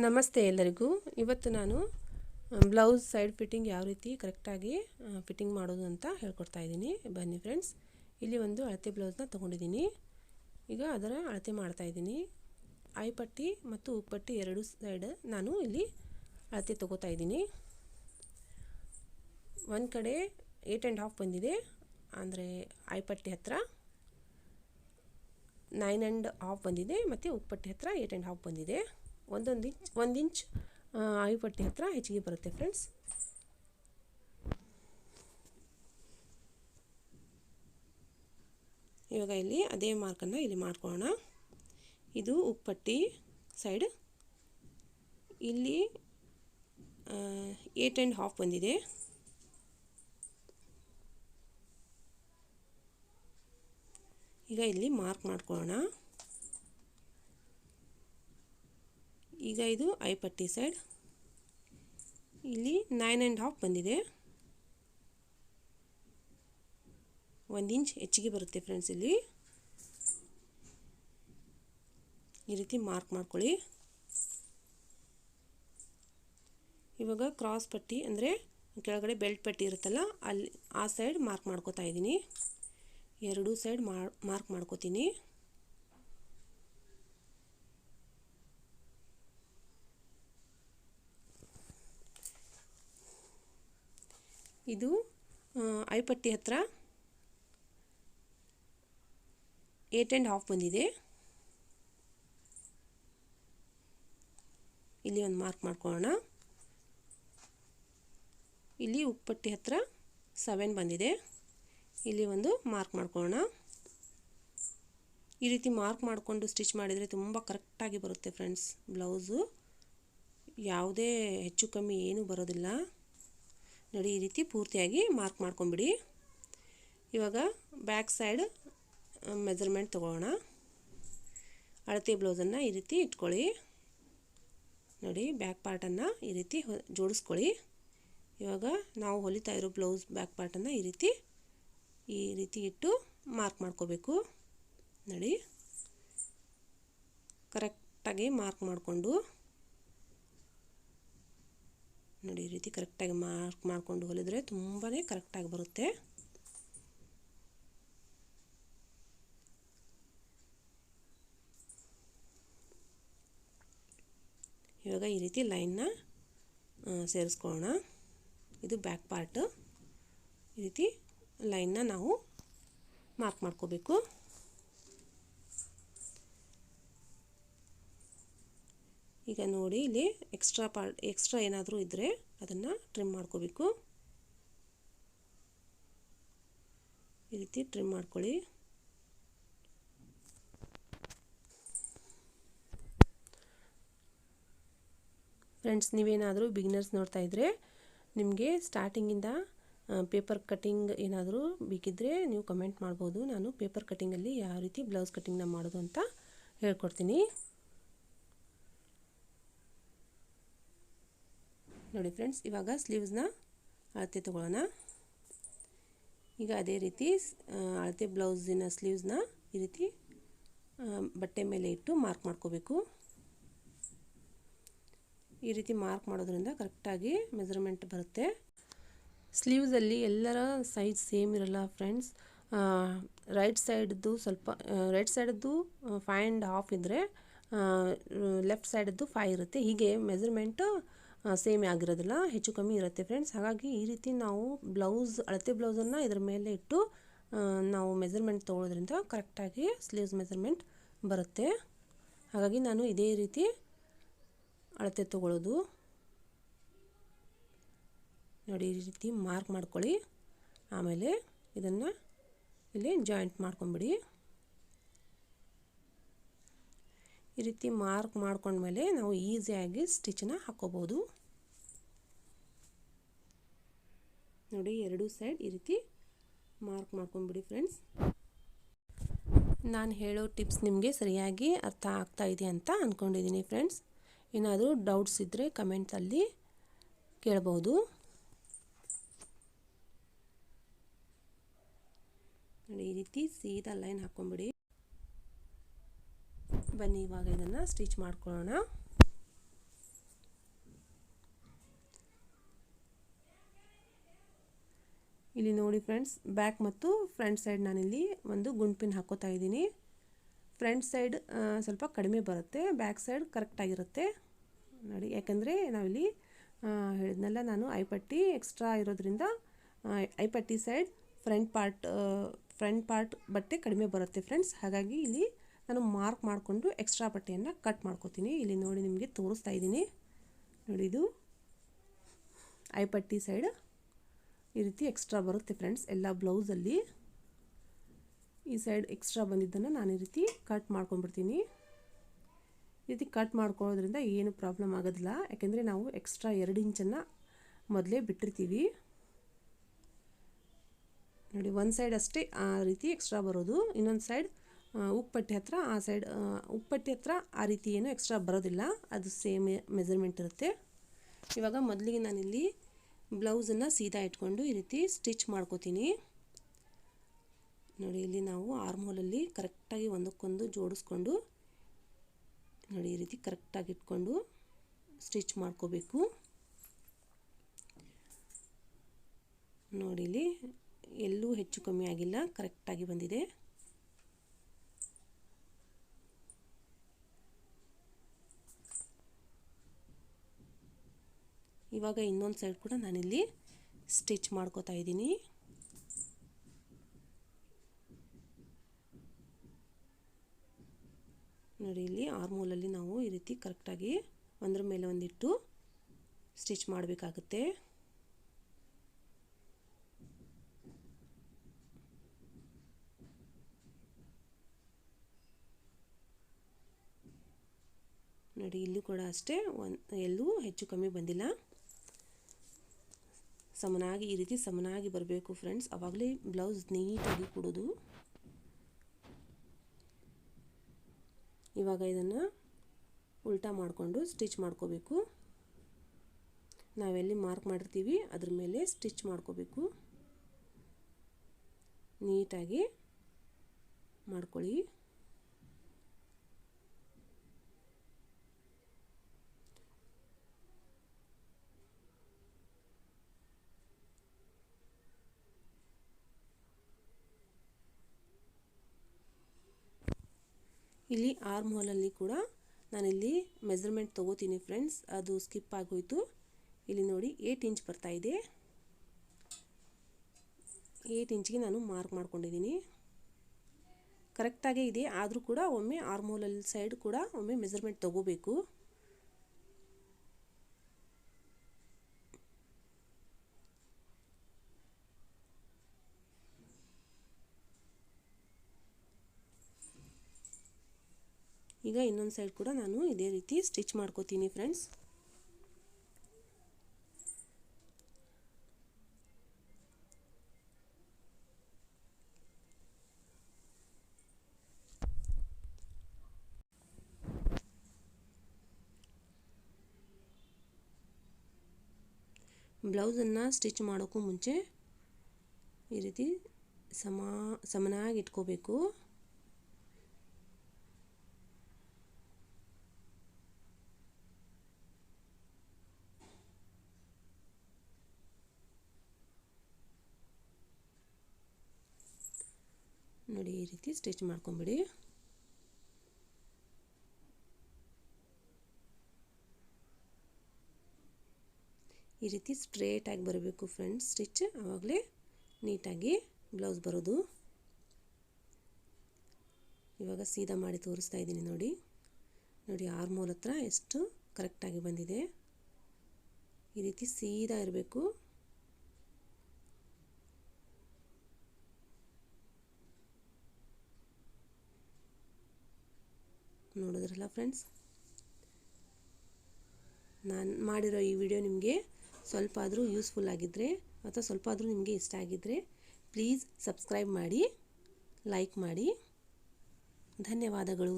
ನಮಸ್ತೆ ಎಲ್ಲರಿಗೂ. ಇವತ್ತು ನಾನು ಬ್ಲೌಸ್ ಸೈಡ್ ಫಿಟ್ಟಿಂಗ್ ಯಾವ ರೀತಿ ಕರೆಕ್ಟಾಗಿ ಫಿಟ್ಟಿಂಗ್ ಮಾಡೋದು ಅಂತ ಹೇಳ್ಕೊಡ್ತಾ ಇದ್ದೀನಿ. ಬನ್ನಿ ಫ್ರೆಂಡ್ಸ್. ಇಲ್ಲಿ ಒಂದು ಅಳತೆ ಬ್ಲೌಸ್ನ ತೊಗೊಂಡಿದ್ದೀನಿ. ಈಗ ಅದರ ಅಳತೆ ಮಾಡ್ತಾ ಇದ್ದೀನಿ. ಐ ಪಟ್ಟಿ ಮತ್ತು ಉಪ್ಪಟ್ಟಿ ಎರಡು ಸೈಡ್ ನಾನು ಇಲ್ಲಿ ಅಳತೆ ತೊಗೋತಾ ಇದ್ದೀನಿ. ಒಂದು ಕಡೆ 8.5 ಬಂದಿದೆ, ಅಂದರೆ ಐ ಪಟ್ಟಿ ಹತ್ರ 9.5 ಬಂದಿದೆ ಮತ್ತು ಉಪ್ಪಟ್ಟಿ ಹತ್ರ 8.5 ಬಂದಿದೆ. ಒಂದು ಇಂಚ್ ಐ ಪಟ್ಟಿ ಹತ್ರ ಹೆಚ್ಚಿಗೆ ಬರುತ್ತೆ ಫ್ರೆಂಡ್ಸ್. ಇವಾಗ ಇಲ್ಲಿ ಅದೇ ಮಾರ್ಕನ್ನು ಇಲ್ಲಿ ಮಾಡ್ಕೊಳ್ಳೋಣ. ಇದು ಉಪ್ಪಟ್ಟಿ ಸೈಡ್, ಇಲ್ಲಿ 8.5 ಬಂದಿದೆ. ಈಗ ಇಲ್ಲಿ ಮಾರ್ಕ್ ಮಾಡ್ಕೊಳ್ಳೋಣ. ಈಗ ಇದು ಐ ಪಟ್ಟಿ ಸೈಡ್, ಇಲ್ಲಿ 9.5 ಬಂದಿದೆ. 1 ಇಂಚ್ ಹೆಚ್ಚಿಗೆ ಬರುತ್ತೆ ಫ್ರೆಂಡ್ಸ್. ಇಲ್ಲಿ ಈ ರೀತಿ ಮಾರ್ಕ್ ಮಾಡ್ಕೊಳ್ಳಿ. ಇವಾಗ ಕ್ರಾಸ್ ಪಟ್ಟಿ ಅಂದರೆ ಕೆಳಗಡೆ ಬೆಲ್ಟ್ ಪಟ್ಟಿ ಇರುತ್ತಲ್ಲ, ಅಲ್ಲಿ ಆ ಸೈಡ್ ಮಾರ್ಕ್ ಮಾಡ್ಕೋತಾ ಇದ್ದೀನಿ. ಎರಡೂ ಸೈಡ್ ಮಾರ್ಕ್ ಮಾಡ್ಕೋತೀನಿ. ಇದು ಐ ಪಟ್ಟಿ ಹತ್ರ 8.5 ಬಂದಿದೆ. ಇಲ್ಲಿ ಒಂದು ಮಾರ್ಕ್ ಮಾಡ್ಕೊಳ್ಳೋಣ. ಇಲ್ಲಿ ಉಪ್ಪಟ್ಟಿ ಹತ್ರ 7 ಬಂದಿದೆ. ಇಲ್ಲಿ ಒಂದು ಮಾರ್ಕ್ ಮಾಡ್ಕೊಳ್ಳೋಣ. ಈ ರೀತಿ ಮಾರ್ಕ್ ಮಾಡಿಕೊಂಡು ಸ್ಟಿಚ್ ಮಾಡಿದರೆ ತುಂಬ ಕರೆಕ್ಟಾಗಿ ಬರುತ್ತೆ ಫ್ರೆಂಡ್ಸ್. ಬ್ಲೌಸು ಯಾವುದೇ ಹೆಚ್ಚು ಕಮ್ಮಿ ಏನೂ ಬರೋದಿಲ್ಲ. ನೋಡಿ, ಈ ರೀತಿ ಪೂರ್ತಿಯಾಗಿ ಮಾರ್ಕ್ ಮಾಡ್ಕೊಂಬಿಡಿ. ಇವಾಗ ಬ್ಯಾಕ್ ಸೈಡ್ ಮೆಜರ್ಮೆಂಟ್ ತೊಗೊಳ್ಳೋಣ. ಅಳತೆ ಬ್ಲೌಸನ್ನು ಈ ರೀತಿ ಇಟ್ಕೊಳ್ಳಿ. ನೋಡಿ, ಬ್ಯಾಕ್ ಪಾರ್ಟನ್ನು ಈ ರೀತಿ ಜೋಡಿಸ್ಕೊಳ್ಳಿ. ಇವಾಗ ನಾವು ಹೊಲಿತಾ ಇರೋ ಬ್ಲೌಸ್ ಬ್ಯಾಕ್ ಪಾರ್ಟನ್ನು ಈ ರೀತಿ ಇಟ್ಟು ಮಾರ್ಕ್ ಮಾಡ್ಕೋಬೇಕು. ನೋಡಿ, ಕರೆಕ್ಟಾಗಿ ಮಾರ್ಕ್ ಮಾಡಿಕೊಂಡು, ನೋಡಿ ಈ ರೀತಿ ಕರೆಕ್ಟಾಗಿ ಮಾರ್ಕ್ ಮಾಡಿಕೊಂಡು ಹೊಲಿದ್ರೆ ತುಂಬಾ ಕರೆಕ್ಟಾಗಿ ಬರುತ್ತೆ. ಇವಾಗ ಈ ರೀತಿ ಲೈನ್ನ ಸೇರಿಸ್ಕೊಳ್ಳೋಣ. ಇದು ಬ್ಯಾಕ್ ಪಾರ್ಟ್. ಈ ರೀತಿ ಲೈನ್ನ ನಾವು ಮಾರ್ಕ್ ಮಾಡ್ಕೋಬೇಕು. ಈಗ ನೋಡಿ, ಇಲ್ಲಿ ಎಕ್ಸ್ಟ್ರಾ ಏನಾದರೂ ಇದ್ದರೆ ಅದನ್ನು ಟ್ರಿಮ್ ಮಾಡ್ಕೋಬೇಕು. ಈ ರೀತಿ ಟ್ರಿಮ್ ಮಾಡ್ಕೊಳ್ಳಿ. ಫ್ರೆಂಡ್ಸ್, ನೀವೇನಾದರೂ ಬಿಗಿನರ್ಸ್ ನೋಡ್ತಾ ಇದ್ದರೆ ನಿಮಗೆ ಸ್ಟಾರ್ಟಿಂಗಿಂದ ಪೇಪರ್ ಕಟ್ಟಿಂಗ್ ಏನಾದರೂ ಬೇಕಿದ್ದರೆ ನೀವು ಕಮೆಂಟ್ ಮಾಡ್ಬೋದು. ನಾನು ಪೇಪರ್ ಕಟ್ಟಿಂಗಲ್ಲಿ ಯಾವ ರೀತಿ ಬ್ಲೌಸ್ ಕಟ್ಟಿಂಗ್ನ ಮಾಡೋದು ಅಂತ ಹೇಳ್ಕೊಡ್ತೀನಿ. ನೋಡಿ ಫ್ರೆಂಡ್ಸ್, ಇವಾಗ ಸ್ಲೀವ್ಸ್ನ ಅಳತೆ ತೊಗೊಳ್ಳೋಣ. ಈಗ ಅದೇ ರೀತಿ ಅಳತೆ ಬ್ಲೌಸಿನ ಸ್ಲೀವ್ಸ್ನ ಈ ರೀತಿ ಬಟ್ಟೆ ಮೇಲೆ ಇಟ್ಟು ಮಾರ್ಕ್ ಮಾಡ್ಕೋಬೇಕು. ಈ ರೀತಿ ಮಾರ್ಕ್ ಮಾಡೋದ್ರಿಂದ ಕರೆಕ್ಟಾಗಿ ಮೆಜರ್ಮೆಂಟ್ ಬರುತ್ತೆ. ಸ್ಲೀವ್ಸಲ್ಲಿ ಎಲ್ಲರ ಸೈಜ್ ಸೇಮ್ ಇರಲ್ಲ ಫ್ರೆಂಡ್ಸ್. ರೈಟ್ ಸೈಡ್ದು 5.5 ಇದ್ದರೆ ಲೆಫ್ಟ್ ಸೈಡದ್ದು 5 ಇರುತ್ತೆ. ಹೀಗೆ ಮೆಜರ್ಮೆಂಟು ಸೇಮ್ ಆಗಿರೋದಿಲ್ಲ, ಹೆಚ್ಚು ಕಮ್ಮಿ ಇರುತ್ತೆ ಫ್ರೆಂಡ್ಸ್. ಹಾಗಾಗಿ ಈ ರೀತಿ ನಾವು ಅಳತೆ ಬ್ಲೌಸನ್ನು ಇದರ ಮೇಲೆ ಇಟ್ಟು ನಾವು ಮೆಜರ್ಮೆಂಟ್ ತೊಗೊಳೋದ್ರಿಂದ ಕರೆಕ್ಟಾಗಿ ಸ್ಲೀವ್ಸ್ ಮೆಜರ್ಮೆಂಟ್ ಬರುತ್ತೆ. ಹಾಗಾಗಿ ನಾನು ಇದೇ ರೀತಿ ಅಳತೆ ತೊಗೊಳ್ಳೋದು. ನೋಡಿ, ಈ ರೀತಿ ಮಾರ್ಕ್ ಮಾಡ್ಕೊಳ್ಳಿ. ಆಮೇಲೆ ಇದನ್ನು ಇಲ್ಲಿ ಜಾಯಿಂಟ್ ಮಾಡ್ಕೊಂಬಿಡಿ. ಈ ರೀತಿ ಮಾರ್ಕ್ ಮಾಡ್ಕೊಂಡ್ಮೇಲೆ ನಾವು ಈಸಿಯಾಗಿ ಸ್ಟಿಚ್ಚನ್ನ ಹಾಕ್ಕೋಬೋದು. ನೋಡಿ, ಎರಡೂ ಸೈಡ್ ಈ ರೀತಿ ಮಾರ್ಕ್ ಮಾಡ್ಕೊಂಬಿಡಿ ಫ್ರೆಂಡ್ಸ್. ನಾನು ಹೇಳೋ ಟಿಪ್ಸ್ ನಿಮಗೆ ಸರಿಯಾಗಿ ಅರ್ಥ ಆಗ್ತಾ ಇದೆ ಅಂತ ಅಂದ್ಕೊಂಡಿದ್ದೀನಿ ಫ್ರೆಂಡ್ಸ್. ಏನಾದರೂ ಡೌಟ್ಸ್ ಇದ್ದರೆ ಕಮೆಂಟ್ಸಲ್ಲಿ ಕೇಳ್ಬೋದು. ನೋಡಿ, ಈ ರೀತಿ ಸೀದಾ ಲೈನ್ ಹಾಕ್ಕೊಂಬಿಡಿ. ಬನ್ನಿ ಇವಾಗ ಇದನ್ನು ಸ್ಟಿಚ್ ಮಾಡ್ಕೊಳ್ಳೋಣ. ಇಲ್ಲಿ ನೋಡಿ ಫ್ರೆಂಡ್ಸ್, ಬ್ಯಾಕ್ ಮತ್ತು ಫ್ರಂಟ್ ಸೈಡ್ ನಾನಿಲ್ಲಿ ಒಂದು ಗುಂಡ್ಪಿನ್ ಹಾಕೋತಾ ಇದ್ದೀನಿ. ಫ್ರಂಟ್ ಸೈಡ್ ಸ್ವಲ್ಪ ಕಡಿಮೆ ಬರುತ್ತೆ, ಬ್ಯಾಕ್ ಸೈಡ್ ಕರೆಕ್ಟಾಗಿರುತ್ತೆ ನೋಡಿ. ಯಾಕಂದರೆ ನಾವಿಲ್ಲಿ ಹೇಳಿದ್ನಲ್ಲ ನಾನು ಐಪಟ್ಟಿ ಎಕ್ಸ್ಟ್ರಾ ಇರೋದ್ರಿಂದ ಐಪಟ್ಟಿ ಸೈಡ್ ಫ್ರಂಟ್ ಪಾರ್ಟ್ ಬಟ್ಟೆ ಕಡಿಮೆ ಬರುತ್ತೆ ಫ್ರೆಂಡ್ಸ್. ಹಾಗಾಗಿ ಇಲ್ಲಿ ನಾನು ಮಾರ್ಕ್ ಮಾಡಿಕೊಂಡು ಎಕ್ಸ್ಟ್ರಾ ಬಟ್ಟೆಯನ್ನು ಕಟ್ ಮಾಡ್ಕೋತೀನಿ. ಇಲ್ಲಿ ನೋಡಿ ನಿಮಗೆ ತೋರಿಸ್ತಾ ಇದ್ದೀನಿ ನೋಡಿ, ಇದು ಐಪಟ್ಟಿ ಸೈಡ್ ಈ ರೀತಿ ಎಕ್ಸ್ಟ್ರಾ ಬರುತ್ತೆ ಫ್ರೆಂಡ್ಸ್. ಎಲ್ಲ ಬ್ಲೌಸಲ್ಲಿ ಈ ಸೈಡ್ ಎಕ್ಸ್ಟ್ರಾ ಬಂದಿದ್ದನ್ನು ನಾನು ಈ ರೀತಿ ಕಟ್ ಮಾಡ್ಕೊಂಡ್ಬಿಡ್ತೀನಿ. ಈ ರೀತಿ ಕಟ್ ಮಾಡ್ಕೊಳ್ಳೋದ್ರಿಂದ ಏನು ಪ್ರಾಬ್ಲಮ್ ಆಗೋದಿಲ್ಲ, ಯಾಕೆಂದರೆ ನಾವು ಎಕ್ಸ್ಟ್ರಾ 2 ಇಂಚನ್ನು ಮೊದಲೇ ಬಿಟ್ಟಿರ್ತೀವಿ ನೋಡಿ. ಒಂದು ಸೈಡ್ ಅಷ್ಟೇ ಆ ರೀತಿ ಎಕ್ಸ್ಟ್ರಾ ಬರೋದು, ಇನ್ನೊಂದು ಸೈಡ್ ಉಕ್ಪಟ್ಟಿ ಹತ್ರ ಉಕ್ಪಟ್ಟಿ ಹತ್ರ ಆ ರೀತಿ ಏನು ಎಕ್ಸ್ಟ್ರಾ ಬರೋದಿಲ್ಲ, ಅದು ಸೇಮ್ ಮೆಜರ್ಮೆಂಟ್ ಇರುತ್ತೆ. ಇವಾಗ ಮೊದಲಿಗೆ ನಾನಿಲ್ಲಿ ಬ್ಲೌಸನ್ನು ಸೀದಾ ಇಟ್ಕೊಂಡು ಈ ರೀತಿ ಸ್ಟಿಚ್ ಮಾಡ್ಕೋತೀನಿ ನೋಡಿ. ಇಲ್ಲಿ ನಾವು ಆರ್ಮೋಲಲ್ಲಿ ಕರೆಕ್ಟಾಗಿ ಒಂದಕ್ಕೊಂದು ಜೋಡಿಸ್ಕೊಂಡು ನೋಡಿ, ಈ ರೀತಿ ಕರೆಕ್ಟಾಗಿ ಇಟ್ಕೊಂಡು ಸ್ಟಿಚ್ ಮಾಡ್ಕೋಬೇಕು ನೋಡಿ. ಇಲ್ಲಿ ಎಲ್ಲೂ ಹೆಚ್ಚು ಕಮ್ಮಿ ಆಗಿಲ್ಲ, ಕರೆಕ್ಟಾಗಿ ಬಂದಿದೆ. ಇವಾಗ ಇನ್ನೊಂದು ಸೈಡ್ ಕೂಡ ನಾನಿಲ್ಲಿ ಸ್ಟಿಚ್ ಮಾಡ್ಕೋತಾ ಇದ್ದೀನಿ ನೋಡಿ. ಇಲ್ಲಿ ಆರ್ಮೋಲಲ್ಲಿ ನಾವು ಈ ರೀತಿ ಕರೆಕ್ಟಾಗಿ ಒಂದರ ಮೇಲೆ ಒಂದಿಟ್ಟು ಸ್ಟಿಚ್ ಮಾಡಬೇಕಾಗುತ್ತೆ. ನೋಡಿ, ಇಲ್ಲೂ ಕೂಡ ಅಷ್ಟೇ, ಎಲ್ಲೂ ಹೆಚ್ಚು ಕಮ್ಮಿ ಬಂದಿಲ್ಲ, ಸಮನಾಗಿ ಈ ರೀತಿ ಸಮನಾಗಿ ಬರಬೇಕು ಫ್ರೆಂಡ್ಸ್. ಆವಾಗಲೇ ಬ್ಲೌಸ್ ನೀಟಾಗಿ ಕೊಡೋದು. ಇವಾಗ ಇದನ್ನು ಉಲ್ಟಾ ಮಾಡಿಕೊಂಡು ಸ್ಟಿಚ್ ಮಾಡ್ಕೋಬೇಕು. ನಾವೆಲ್ಲಿ ಮಾರ್ಕ್ ಮಾಡಿರ್ತೀವಿ ಅದ್ರ ಮೇಲೆ ಸ್ಟಿಚ್ ಮಾಡ್ಕೋಬೇಕು. ನೀಟಾಗಿ ಮಾಡ್ಕೊಳ್ಳಿ. ಇಲ್ಲಿ ಆರ್ಮ್ ಹೋಲಲ್ಲಿ ಕೂಡ ನಾನಿಲ್ಲಿ ಮೆಜರ್ಮೆಂಟ್ ತೊಗೋತೀನಿ ಫ್ರೆಂಡ್ಸ್, ಅದು ಸ್ಕಿಪ್ ಆಗೋಯಿತು. ಇಲ್ಲಿ ನೋಡಿ 8 ಇಂಚ್ ಬರ್ತಾ ಇದೆ. 8 ಇಂಚ್ಗೆ ನಾನು ಮಾರ್ಕ್ ಮಾಡ್ಕೊಂಡಿದ್ದೀನಿ. ಕರೆಕ್ಟಾಗೇ ಇದೆ, ಆದರೂ ಕೂಡ ಒಮ್ಮೆ ಆರ್ಮ್ ಹೋಲಲ್ಲಿ ಸೈಡ್ ಕೂಡ ಒಮ್ಮೆ ಮೆಜರ್ಮೆಂಟ್ ತೊಗೋಬೇಕು. ಈಗ ಇನ್ನೊಂದು ಸೈಡ್ ಕೂಡ ನಾನು ಇದೇ ರೀತಿ ಸ್ಟಿಚ್ ಮಾಡ್ಕೋತೀನಿ ಫ್ರೆಂಡ್ಸ್. ಬ್ಲೌಸನ್ನು ಸ್ಟಿಚ್ ಮಾಡೋಕ್ಕೂ ಮುಂಚೆ ಈ ರೀತಿ ಸಮನಾಗಿ ಇಟ್ಕೋಬೇಕು. ನೋಡಿ, ಈ ರೀತಿ ಸ್ಟಿಚ್ ಮಾಡ್ಕೊಂಬಿಡಿ. ಈ ರೀತಿ ಸ್ಟ್ರೇಟಾಗಿ ಬರಬೇಕು ಫ್ರೆಂಡ್ಸ್ ಸ್ಟಿಚ್, ಆವಾಗಲೇ ನೀಟಾಗಿ ಬ್ಲೌಸ್ ಬರೋದು. ಇವಾಗ ಸೀದಾ ಮಾಡಿ ತೋರಿಸ್ತಾ ಇದ್ದೀನಿ ನೋಡಿ. ನೋಡಿ, ಆರ್ಮ್ ಹೋಲ್ ಹತ್ರ ಎಷ್ಟು ಕರೆಕ್ಟಾಗಿ ಬಂದಿದೆ. ಈ ರೀತಿ ಸೀದಾ ಇರಬೇಕು. ನೋಡಿದ್ರಲ್ಲ ಫ್ರೆಂಡ್ಸ್, ನಾನು ಮಾಡಿರೋ ಈ ವಿಡಿಯೋ ನಿಮಗೆ ಸ್ವಲ್ಪ ಆದರೂ ಯೂಸ್ಫುಲ್ ಆಗಿದ್ದರೆ ಅಥವಾ ಸ್ವಲ್ಪ ಆದರೂ ನಿಮಗೆ ಇಷ್ಟ ಆಗಿದ್ದರೆ ಪ್ಲೀಸ್ ಸಬ್ಸ್ಕ್ರೈಬ್ ಮಾಡಿ, ಲೈಕ್ ಮಾಡಿ. ಧನ್ಯವಾದಗಳು.